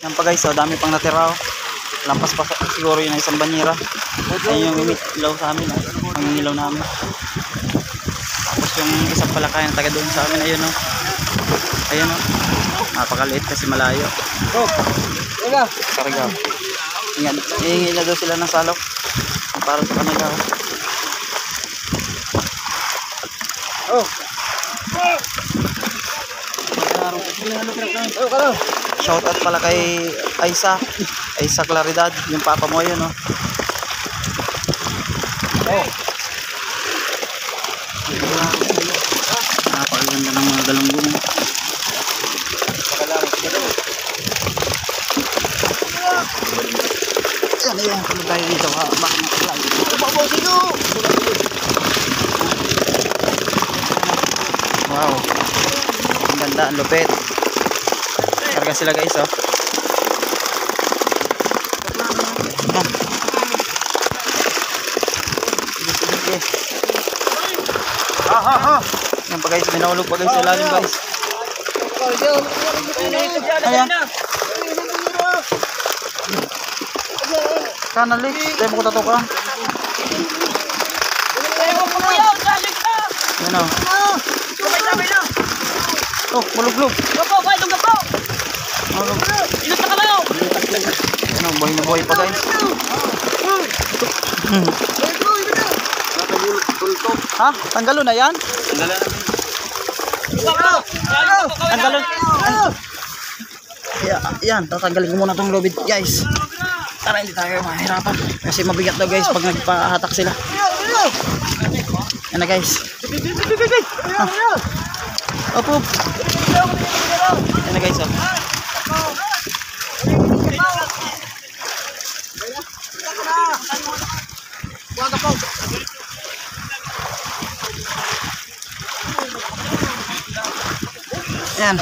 Yan pa guys, dami pang natira. Lampas pa siguro yun ang isang banyera. Ayun yung ilaw sa amin. Ang ilaw namin. Tapos yung isang palakayan taga doon sa amin. Ayun o. Ayun o. Napakaliit kasi malayo. Karga. Hihingi na daw sila ng salok. Para sa kanila. Shout out pala kay Aisa Claridad, yung papa mo yun, no? Napakaganda ng mga galunggong. Yan, kung tayo dito, baka nakalag. Wow, ang ganda, ang lupit. Karga sila guys, oh. Sige. Yan pa guys, minahulog pa guys sa lalim guys. Ayan. Kanalik, tayo mo ko tato ka. Yan o. Oh, maluglog. Ano, buhay na buhay pa guys. Ha? Tanggalon na yan? Tanggalon. Yan, tatanggalin ko muna itong lobid guys. Para hindi tayo mahirapan. Kasi mabigat daw guys pag nagpahatak sila. Yan na guys. Opo. Yan na guys, oh. Yan.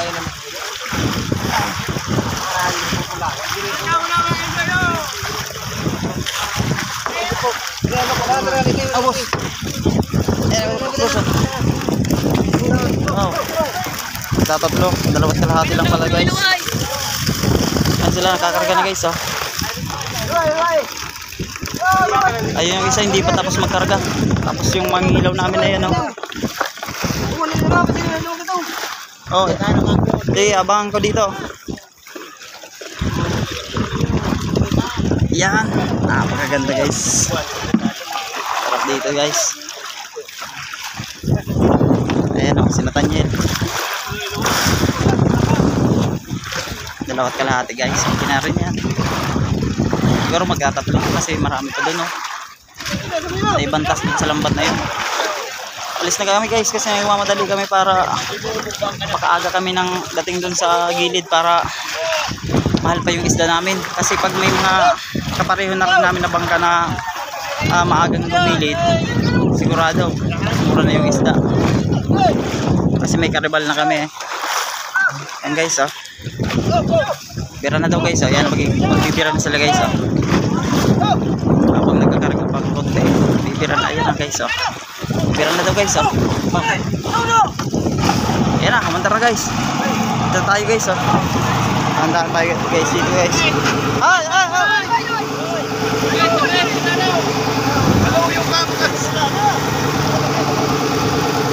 Abos. Oh. Tatlo, dalawat kalahati lang pala guys. Yan sila nakakarga na guys, oh. Ayun yung isa hindi pa tapos magkarga. Tapos yung mangilaw namin na yan, oh. Oh, abangan ko dito. Yan, napakaganda guys. Sarap dito guys. Ayan o, sinatanyel. Dalawat kalahati guys. Kinarin yan. Siguro magkatatlo kasi marami pa dun, oh. May bantas din sa lambat na yun. Alis na kami guys kasi mamadali kami para makaaga kami ng dating dun sa gilid para mahal pa yung isda namin. Kasi pag may mga kapareho na rin namin na bangka na maagang gumilid, sigurado mura na yung isda. Kasi may karibal na kami. Yan guys, oh. Bira na daw guys, oh. Yan, magbibira na sila guys, oh. Habang nagkakarga pang konti, bibira na. Ayan na guys, oh. Bira na daw guys, oh. Ayan na, kamanta na guys. Ito tayo guys, oh. Handaan tayo guys dito guys.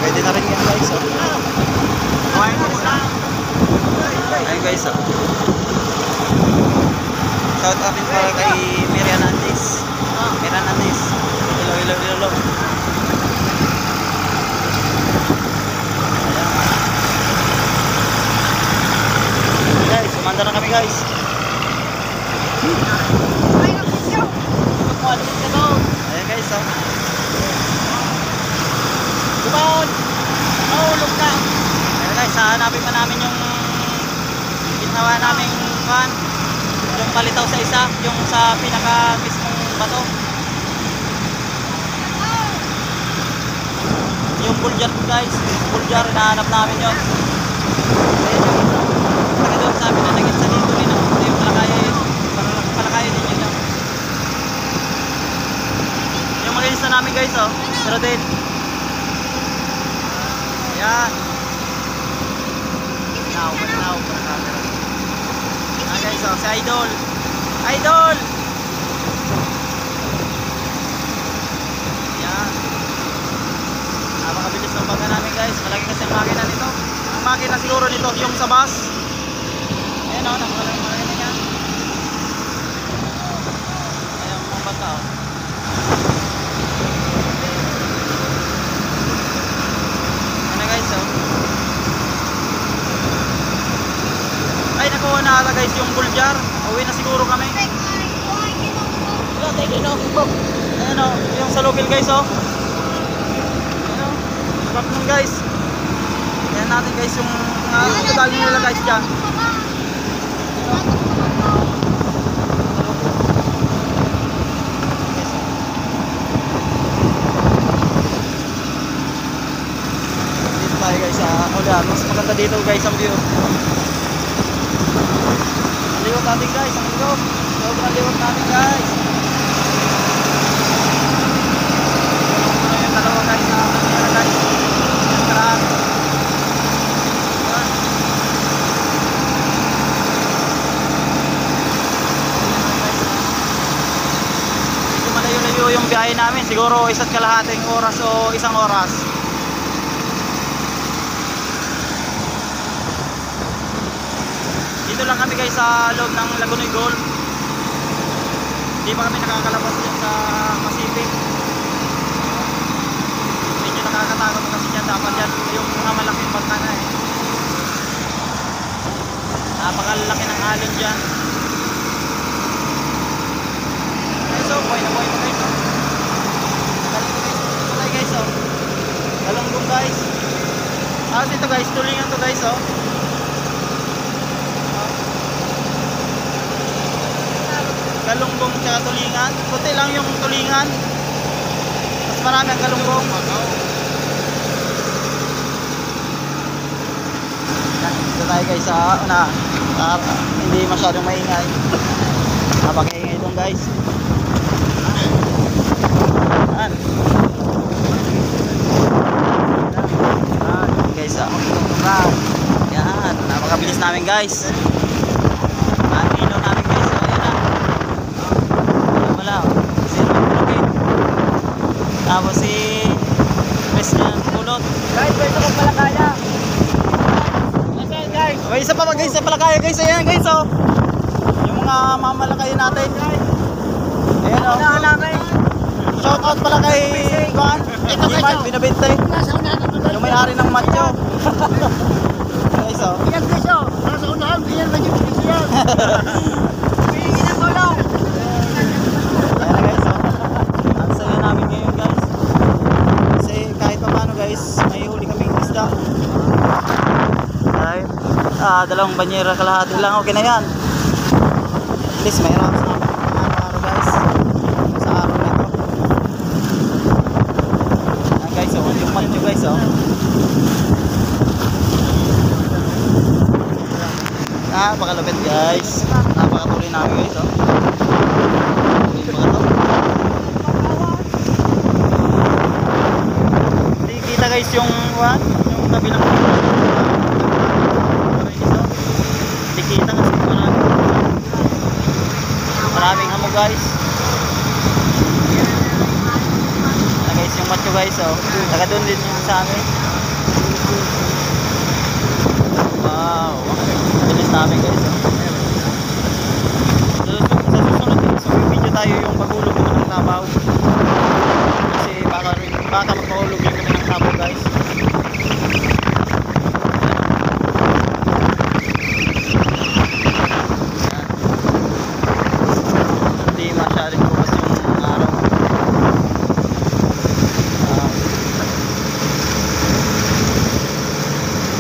Pwede na rin yan guys, oh. Ayun guys, oh. Shout out din para kay Miriam Andes. Hello. Guys, sumanda na kami guys. Ayan guys, oh. Ayan guys, hahanapin pa namin yung ginawa namin kan, yung palitaw sa isa, yung sa pinaka mismong bato. Yung buljar guys, buljar, hinahanap namin yun. Ayan yung doon sa amin na naging sa dito rin, oh. Yung palakaya din yun, oh. Yung maginis na namin guys, oh. Pero din ayan now para camera. Guys, oh, si Idol. Idol! Yan. Napakabilis ng baga namin guys. Malaki kasi ang makina nito. Ang makina siguro nito yung sa bus. Ayan o, napakalaki makina niya. Ayan mga bata o. Ayan na guys o. Ay nakuha na ata guys yung buljar. Uwi na siguro kami. Ayan o, yung sa lupil guys o. Ayan o, sarap nun guys. Ayan natin guys yung dadalhin nila guys dyan. Dito tayo guys sa ulan. Mas maganda dito guys ang view. Liwat natin guys, ang liwat. Sobrang liwat natin guys. Yung dalawa guys na kamera guys. Yung karaan. Medyo malayo-layo yung biyahe namin. Siguro isa't kalahating oras o isang oras. Dito lang kami guys sa loob ng Lagunoy Golf. Hindi pa kami nakakalabas dyan sa Pacific. Medyo nakakatakot kasi dyan. Dapat dyan yung mga malaking bangka na eh. Napakalaki ng alon dyan. Guys oh, buhay na buhay pa guys oh. Talay guys oh. Galunggong guys. Tapos ito guys, tulingan to guys oh. Galunggong tsaka tulingan. Puti lang yung tulingan. Mas marami ang galunggong. Dito tayo guys sa una. Hindi masyadong maingay. Napakaingay itong guys. Yan. Guys yan. Napakabilis namin guys. Ang ilaw namin guys. Tapos si Christian Kulot. Guys, pwede ko pala kaya. Guys. May isa pa guys, pala kaya guys. Ayan guys oh. Yung mga mamalakayan natin. Ayan oh. Shout out pala kay Juan. Ito guys oh. Binabinte. Yung may-ari ng macho. Guys oh. Ayan guys oh. Nasa unahan, ayan ba yung Christian? Pingin ang tulong. Ayan guys oh. Ang saya namin ngayon guys. Guys, may huli kaming isda. Ay, dalawang banyera kalahati lang. Okay na yan. At least may rams na araw-araw guys. Sa araw na ito. Ayan guys, oh, yung manyo guys oh. Napakalapit guys. Napakatuloy namin guys oh. Guys yung tabi ng hindi kita kasi maraming hamo guys. Guys yung macho guys oh. Taga doon din yung sa amin. Wow, bilis namin guys oh. Sa susunod so video tayo yung paghulog naman ng tabaw. Kasi baka magpahulog yung kami ng tabaw guys. Hindi masyadong bukas yung araw.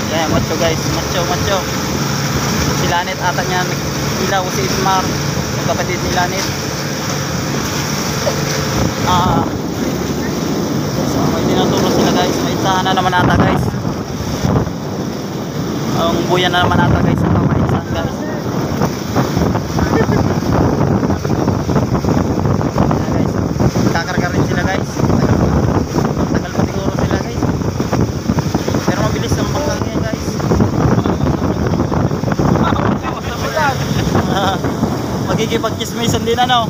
Kaya macho guys, macho. Si Lanet ata niya nag-ilaw si Ismar, yung kapatid ni Lanet. So, may tinuturo sila guys. May itsahan na naman ata guys. Ang buyan na naman ata guys. Ang pamaitsahan guys. Guys, kakarga rin sila guys. Tagal pa siguro sila guys. Pero mabilis ang bangkang yan guys. magkikipag-chismisan din ano.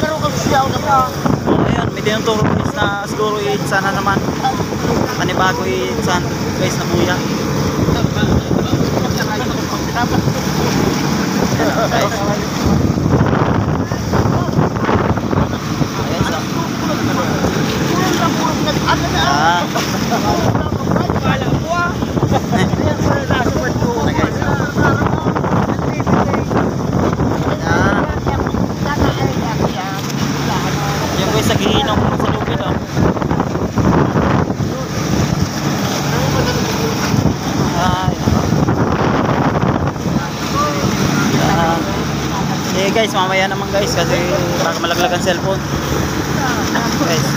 Pero kung siya na pa. Ayun, may tinuturo guys na siguro sana naman. Panibago sana guys na buya. Guys. Ah. Yung guys sa gihinong sa lupit oh. Guys, mamaya naman guys kasi baka malaglag ang cellphone. Guys.